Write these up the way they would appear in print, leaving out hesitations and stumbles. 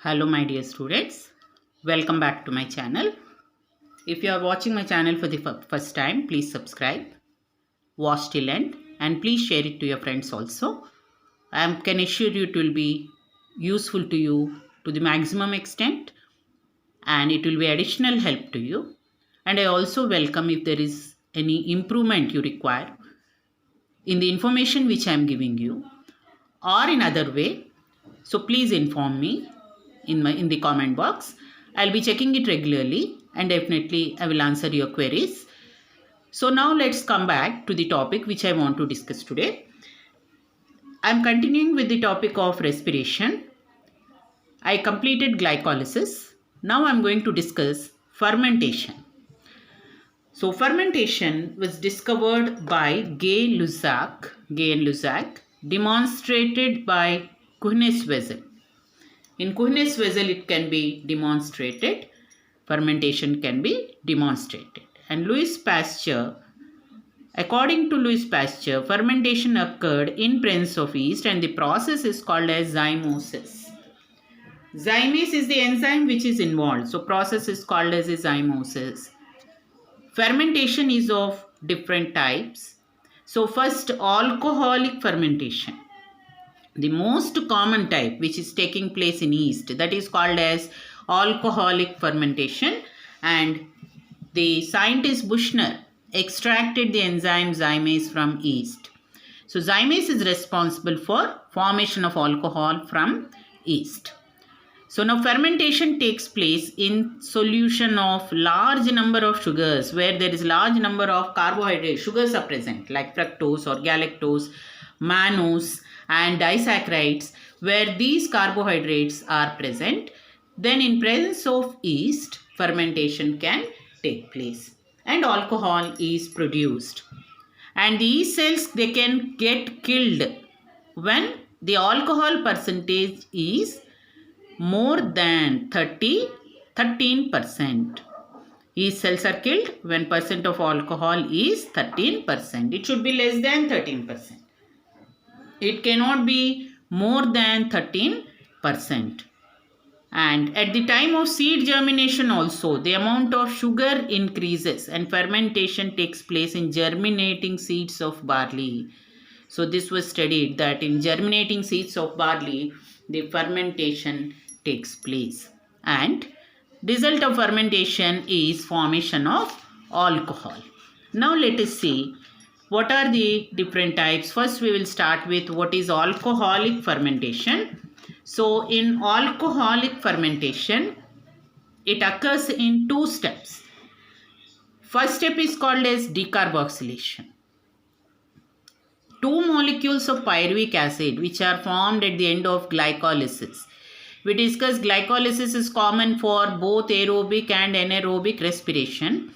Hello my dear students, welcome back to my channel. If you are watching my channel for the first time, please subscribe, watch till end and please share it to your friends also. I can assure you it will be useful to you to the maximum extent and it will be additional help to you. And I also welcome if there is any improvement you require in the information which I am giving you or in other way. So please inform me in the comment box. I'll be checking it regularly and definitely I will answer your queries. So now let's come back to the topic which I want to discuss today. I'm continuing with the topic of respiration. I completed glycolysis. Now I'm going to discuss fermentation. So fermentation was discovered by Gay and Luzak, demonstrated by Kuhnes-Wessel. In Kuhnes-Wessel, it can be demonstrated. Fermentation can be demonstrated. And Louis Pasteur, according to Louis Pasteur, fermentation occurred in presence of yeast and the process is called as zymosis. Zymase is the enzyme which is involved. So process is called as a zymosis. Fermentation is of different types. So first, alcoholic fermentation. The most common type which is taking place in yeast, that is called as alcoholic fermentation, and the scientist Buchner extracted the enzyme zymase from yeast. So zymase is responsible for formation of alcohol from yeast. So now fermentation takes place in solution of large number of sugars where there is large number of carbohydrate sugars are present like fructose or galactose, mannose and disaccharides, where these carbohydrates are present. Then in presence of yeast, fermentation can take place and alcohol is produced. And the yeast cells, they can get killed when the alcohol percentage is more than 13%. Yeast cells are killed when percent of alcohol is 13%. It should be less than 13%. It cannot be more than 13%. And at the time of seed germination also, the amount of sugar increases and fermentation takes place in germinating seeds of barley. So this was studied that in germinating seeds of barley, the fermentation takes place. And result of fermentation is formation of alcohol. Now let us see what are the different types. First we will start with what is alcoholic fermentation. So in alcoholic fermentation, it occurs in two steps. First step is called as decarboxylation. Two molecules of pyruvic acid which are formed at the end of glycolysis. We discussed glycolysis is common for both aerobic and anaerobic respiration.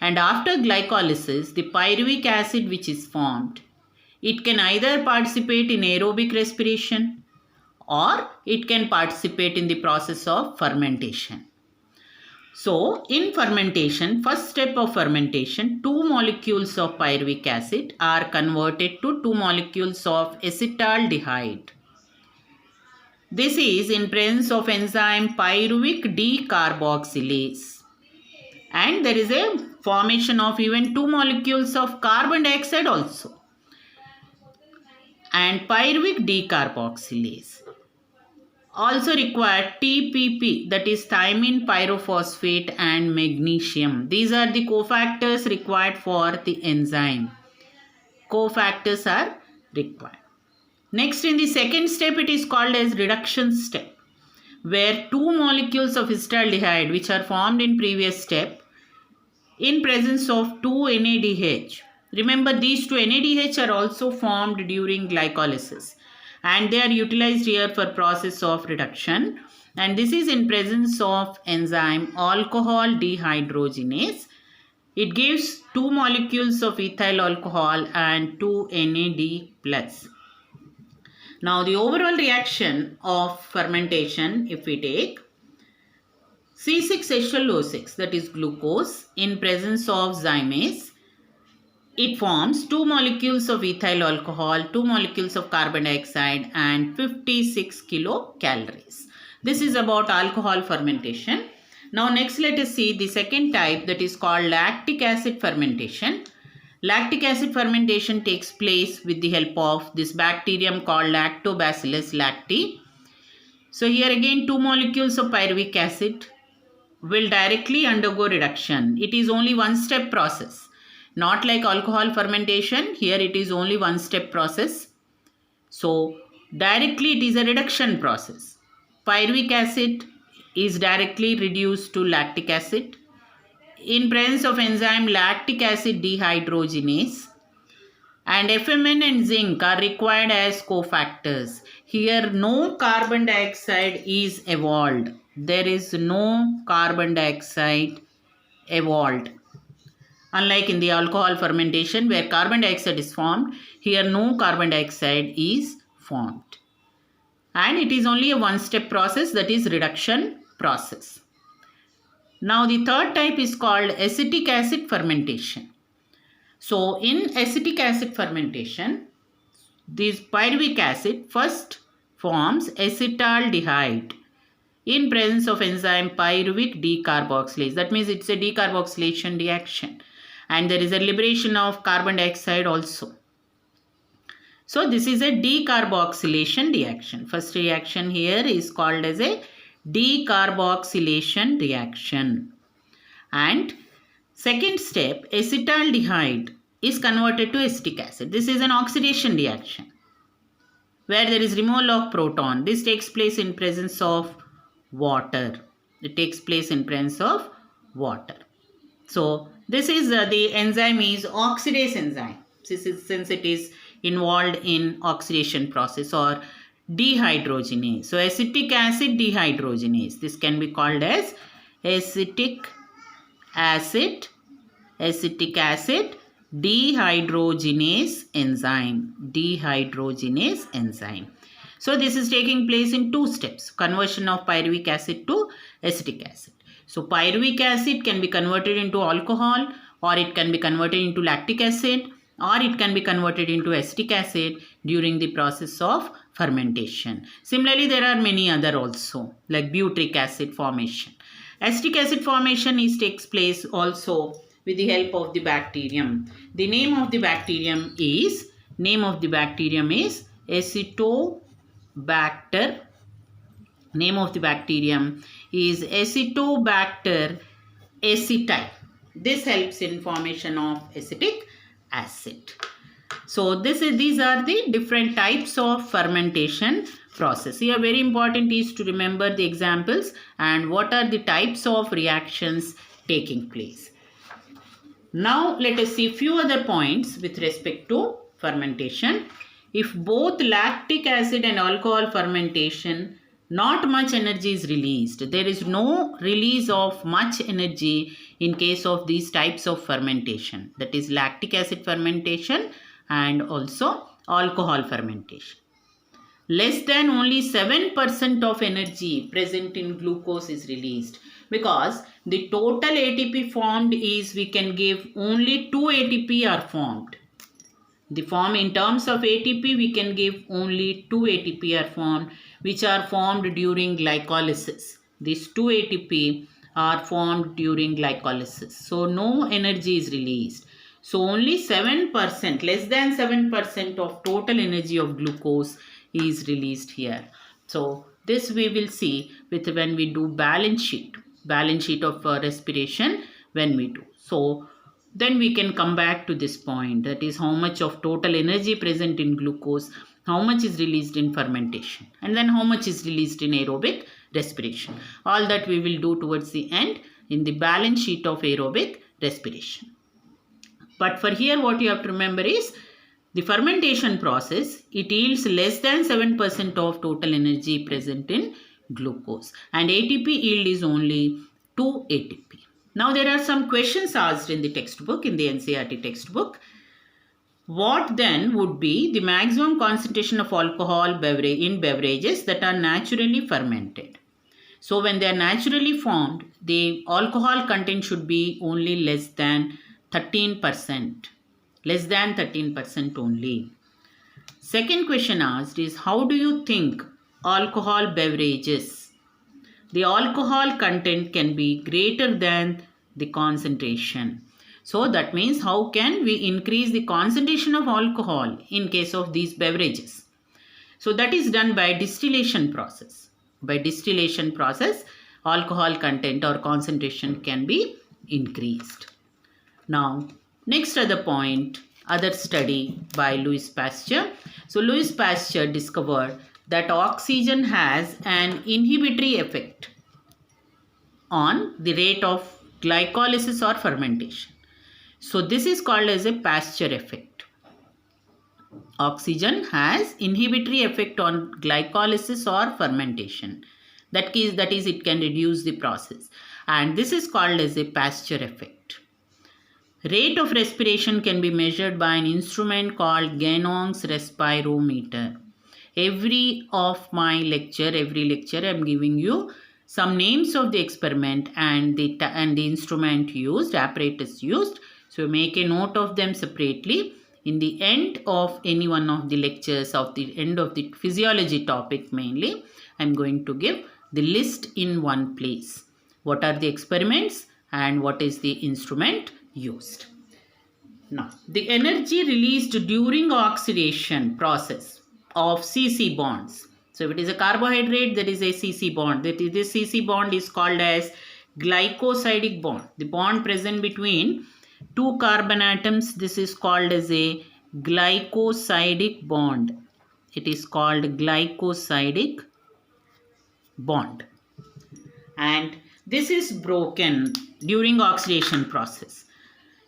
And after glycolysis, the pyruvic acid which is formed, it can either participate in aerobic respiration or it can participate in the process of fermentation. So, in fermentation, first step of fermentation, two molecules of pyruvic acid are converted to two molecules of acetaldehyde. This is in presence of enzyme pyruvic decarboxylase. And there is a formation of even two molecules of carbon dioxide also. And pyruvic decarboxylase also require TPP, that is thymine pyrophosphate and magnesium. These are the cofactors required for the enzyme. Cofactors are required. Next, in the second step, it is called as reduction step, where two molecules of acetaldehyde which are formed in previous step in presence of 2 NADH. Remember, these two NADH are also formed during glycolysis and they are utilized here for process of reduction, and this is in presence of enzyme alcohol dehydrogenase. It gives two molecules of ethyl alcohol and 2 NAD+. Now the overall reaction of fermentation, if we take C6H12O6, that is glucose, in presence of zymase, it forms two molecules of ethyl alcohol, two molecules of carbon dioxide and 56 kilocalories. This is about alcohol fermentation. Now next let us see the second type, that is called lactic acid fermentation. Lactic acid fermentation takes place with the help of this bacterium called Lactobacillus lacti. So here again 2 molecules of pyruvic acid will directly undergo reduction. It is only one step process. Not like alcohol fermentation, here it is only one step process. So directly it is a reduction process. Pyruvic acid is directly reduced to lactic acid. In presence of enzyme lactic acid dehydrogenase, and FMN and zinc are required as cofactors. Here no carbon dioxide is evolved. There is no carbon dioxide evolved. Unlike in the alcohol fermentation where carbon dioxide is formed, here no carbon dioxide is formed. And it is only a one-step process, that is reduction process. Now the third type is called acetic acid fermentation. So in acetic acid fermentation, this pyruvic acid first forms acetaldehyde in presence of enzyme pyruvic decarboxylase. That means it's a decarboxylation reaction, and there is a liberation of carbon dioxide also. So this is a decarboxylation reaction. First reaction here is called as a decarboxylation reaction. And second step, acetaldehyde is converted to acetic acid. This is an oxidation reaction where there is removal of proton. This takes place in presence of water. It takes place in presence of water. So this is the enzyme is oxidase enzyme. Since it is involved in oxidation process or dehydrogenase. So acetic acid dehydrogenase. This can be called as acetic acid dehydrogenase enzyme. So this is taking place in two steps, conversion of pyruvic acid to acetic acid. So pyruvic acid can be converted into alcohol, or it can be converted into lactic acid, or it can be converted into acetic acid during the process of fermentation. Similarly, there are many other also, like butyric acid formation. Acetic acid formation takes place also with the help of the bacterium. The name of the bacterium is Acetobacter. Name of the bacterium is Acetobacter aceti. This helps in formation of acetic acid. So these are the different types of fermentation process. Here very important is to remember the examples and what are the types of reactions taking place. Now let us see few other points with respect to fermentation. If both lactic acid and alcohol fermentation, not much energy is released. There is no release of much energy in case of these types of fermentation. That is lactic acid fermentation and also alcohol fermentation. Less than only 7% of energy present in glucose is released, because the total ATP formed is, we can give only 2 ATP are formed. The form in terms of ATP, we can give only 2 ATP are formed, which are formed during glycolysis. These 2 ATP are formed during glycolysis. So no energy is released. So only 7%, less than 7% of total energy of glucose is released here. So this we will see when we do balance sheet of respiration when we do. So then we can come back to this point, that is how much of total energy present in glucose, how much is released in fermentation, and then how much is released in aerobic respiration. All that we will do towards the end in the balance sheet of aerobic respiration. But for here what you have to remember is the fermentation process, it yields less than 7% of total energy present in glucose, and ATP yield is only 2 ATP. Now there are some questions asked in the textbook, in the NCERT textbook. What then would be the maximum concentration of alcohol in beverages that are naturally fermented? So when they are naturally formed, the alcohol content should be only less than 13%. Less than 13% only. Second question asked is, how do you think alcohol beverages the alcohol content can be greater than the concentration. So that means how can we increase the concentration of alcohol in case of these beverages? So that is done by distillation process. By distillation process, alcohol content or concentration can be increased. Now, next other point, other study by Louis Pasteur. So Louis Pasteur discovered that oxygen has an inhibitory effect on the rate of glycolysis or fermentation. So this is called as a Pasteur effect. Oxygen has inhibitory effect on glycolysis or fermentation. That is it can reduce the process, and this is called as a Pasteur effect. Rate of respiration can be measured by an instrument called Ganong's respirometer. Every lecture I am giving you some names of the experiment and the instrument used, apparatus used. So make a note of them separately. In the end of any one of the lectures, of the end of the physiology topic mainly, I am going to give the list in one place. What are the experiments and what is the instrument used? Now, the energy released during oxidation process of CC bonds. So if it is a carbohydrate, there is a CC bond. This CC bond is called as glycosidic bond. The bond present between two carbon atoms, this is called as a glycosidic bond. It is called glycosidic bond. And this is broken during oxidation process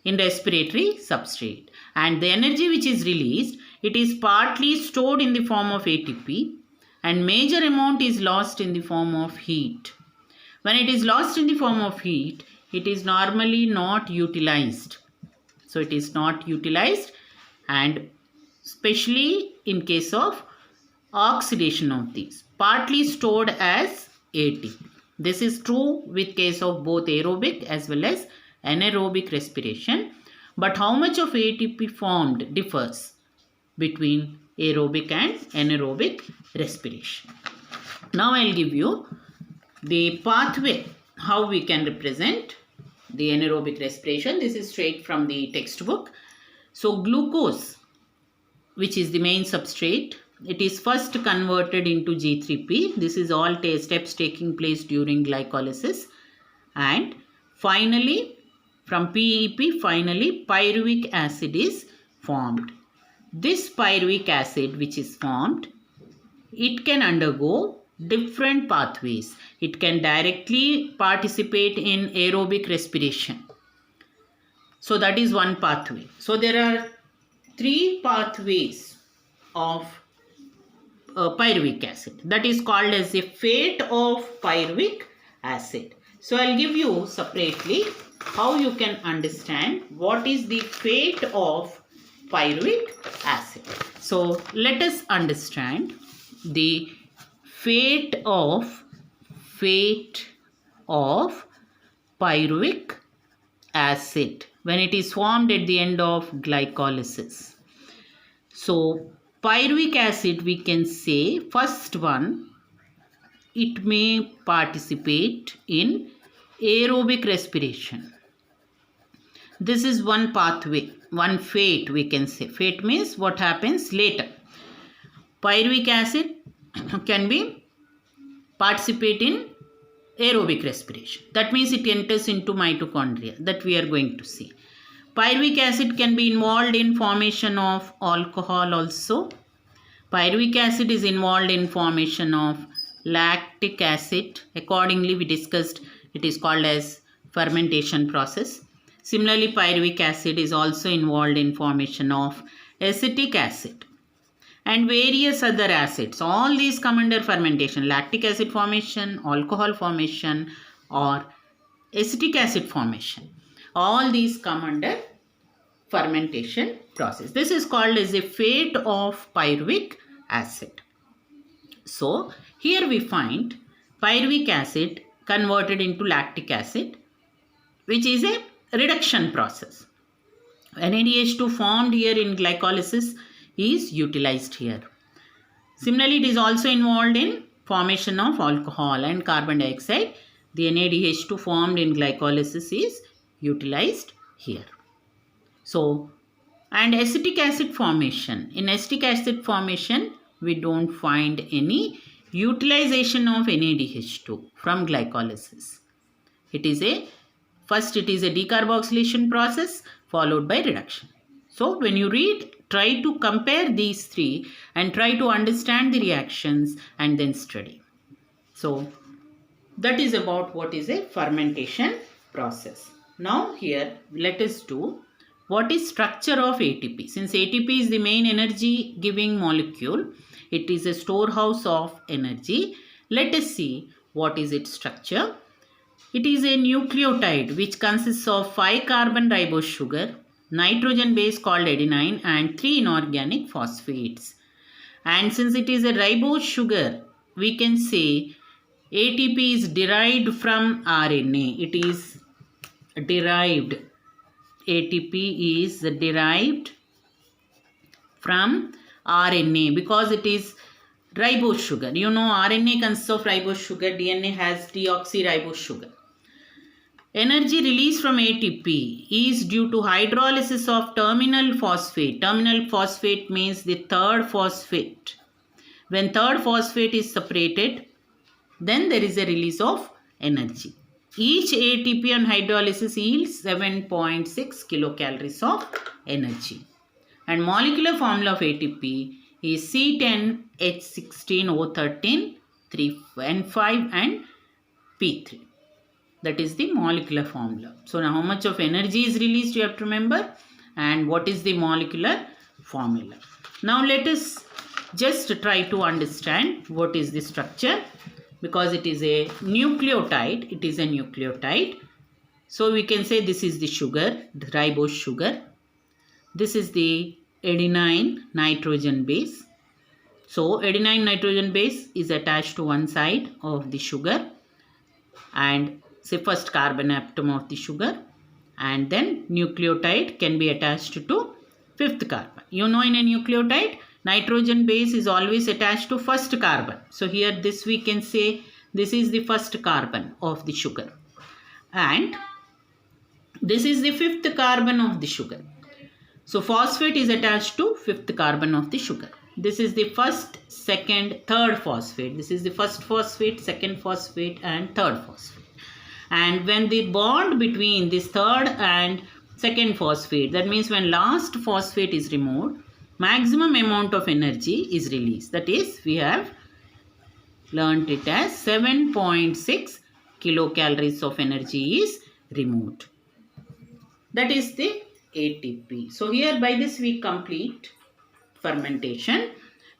in respiratory substrate. And the energy which is released, it is partly stored in the form of ATP and major amount is lost in the form of heat. When it is lost in the form of heat, it is normally not utilized. So it is not utilized, and especially in case of oxidation of these, partly stored as ATP. This is true with case of both aerobic as well as anaerobic respiration. But how much of ATP formed differs between aerobic and anaerobic respiration. Now I will give you the pathway, how we can represent the anaerobic respiration. This is straight from the textbook. So glucose, which is the main substrate, it is first converted into G3P. This is all steps taking place during glycolysis. And finally, from PEP, finally pyruvic acid is formed. This pyruvic acid which is formed, it can undergo different pathways. It can directly participate in aerobic respiration. So that is one pathway. So there are three pathways of pyruvic acid. That is called as the fate of pyruvic acid. So I'll give you separately how you can understand what is the fate of pyruvic acid. So let us understand the fate of pyruvic acid when it is formed at the end of glycolysis. So pyruvic acid, we can say first one, it may participate in aerobic respiration. This is one pathway, one fate we can say. Fate means what happens later. Pyruvic acid can be participate in aerobic respiration. That means it enters into mitochondria, that we are going to see. Pyruvic acid can be involved in formation of alcohol also. Pyruvic acid is involved in formation of lactic acid. Accordingly, we discussed it is called as fermentation process. Similarly, pyruvic acid is also involved in formation of acetic acid and various other acids. All these come under fermentation. Lactic acid formation, alcohol formation or acetic acid formation. All these come under fermentation process. This is called as a fate of pyruvic acid. So here we find pyruvic acid converted into lactic acid, which is a reduction process. NADH2 formed here in glycolysis is utilized here. Similarly, it is also involved in formation of alcohol and carbon dioxide, the NADH2 formed in glycolysis is utilized here. So, and acetic acid formation. In acetic acid formation, we don't find any utilization of NADH2 from glycolysis. It is a decarboxylation process followed by reduction. So when you read, try to compare these three and try to understand the reactions and then study. So that is about what is a fermentation process. Now here let us do what is structure of ATP. Since ATP is the main energy giving molecule, it is a storehouse of energy. Let us see what is its structure. It is a nucleotide which consists of 5 carbon ribose sugar, nitrogen base called adenine and 3 inorganic phosphates. And since it is a ribose sugar, we can say ATP is derived from RNA. It is derived. ATP is derived from RNA because it is ribose sugar. You know, RNA consists of ribose sugar, DNA has deoxyribose sugar. Energy released from ATP is due to hydrolysis of terminal phosphate. Terminal phosphate means the third phosphate. When third phosphate is separated, then there is a release of energy. Each ATP on hydrolysis yields 7.6 kilocalories of energy. And molecular formula of ATP is C10H16O13, 3N5 and P3. That is the molecular formula. So now how much of energy is released you have to remember, and what is the molecular formula. Now let us just try to understand what is the structure, because it is a nucleotide. It is a nucleotide. So we can say this is the sugar, the ribose sugar. This is the adenine nitrogen base. So adenine nitrogen base is attached to one side of the sugar, and say first carbon atom of the sugar, and then nucleotide can be attached to fifth carbon. You know, in a nucleotide, nitrogen base is always attached to first carbon. So here this we can say this is the first carbon of the sugar, and this is the fifth carbon of the sugar. So phosphate is attached to fifth carbon of the sugar. This is the first, second, third phosphate. This is the first phosphate, second phosphate and third phosphate. And when the bond between this third and second phosphate, that means when last phosphate is removed, maximum amount of energy is released. That is, we have learnt it as 7.6 kilocalories of energy is removed. That is the ATP. So here by this we complete fermentation.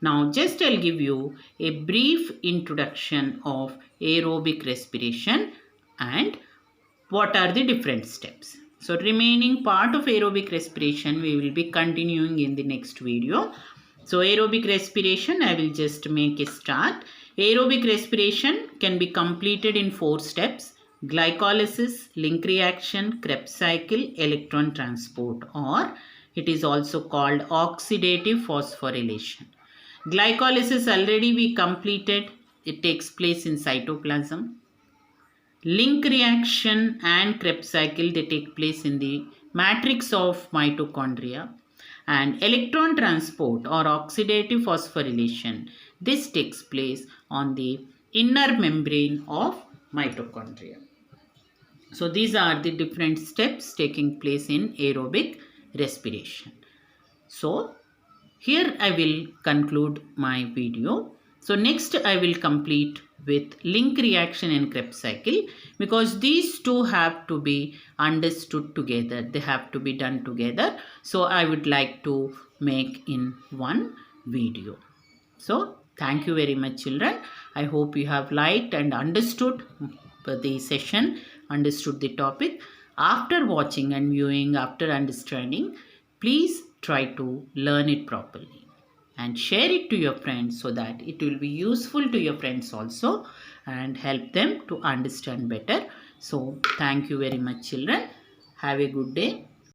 Now just I'll give you a brief introduction of aerobic respiration and what are the different steps. So remaining part of aerobic respiration we will be continuing in the next video. So aerobic respiration, I will just make a start. Aerobic respiration can be completed in 4 steps: glycolysis, link reaction, Krebs cycle, electron transport, or it is also called oxidative phosphorylation. Glycolysis already we completed. It takes place in cytoplasm. Link reaction and Krebs cycle, they take place in the matrix of mitochondria. And electron transport or oxidative phosphorylation, this takes place on the inner membrane of mitochondria. So these are the different steps taking place in aerobic respiration. So here I will conclude my video. So next I will complete with link reaction and Krebs cycle, because these two have to be understood together. They have to be done together. So I would like to make in one video. So thank you very much, children. I hope you have liked and understood the session, understood the topic. After watching and viewing, after understanding, please try to learn it properly and share it to your friends so that it will be useful to your friends also and help them to understand better. So thank you very much, children. Have a good day.